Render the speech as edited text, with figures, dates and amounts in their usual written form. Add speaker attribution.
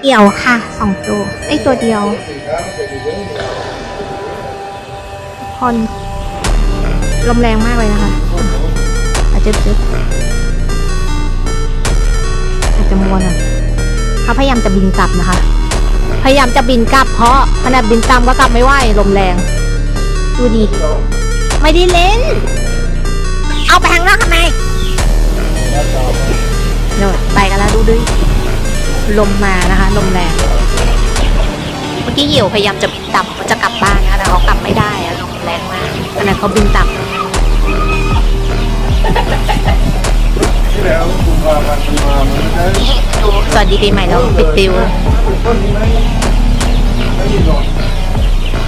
Speaker 1: เกี่ยวค่ะ2 ตัวตัวเดียวพอนลมแรงมากเลยนะคะอาจจะมวนอ่ะเขาพยายามจะบินกลับนะคะพยายามจะบินกลับเพราะขนาดบินตามก็กลับไม่ไหวลมแรงดูดิไม่ได้เล่นเอาไปทางนอกทำไมโน่นไปกันแล้วดูดิลมมานะคะลมแรงเมื่อกี้เหยี่ยวพยายามจะบินต่ำจะกลับบ้านนะแต่เขากลับไม่ได้อะลมแรงมากขนาดเขาบินต่ำสวัสดีปีใหม่แล้วปิดติว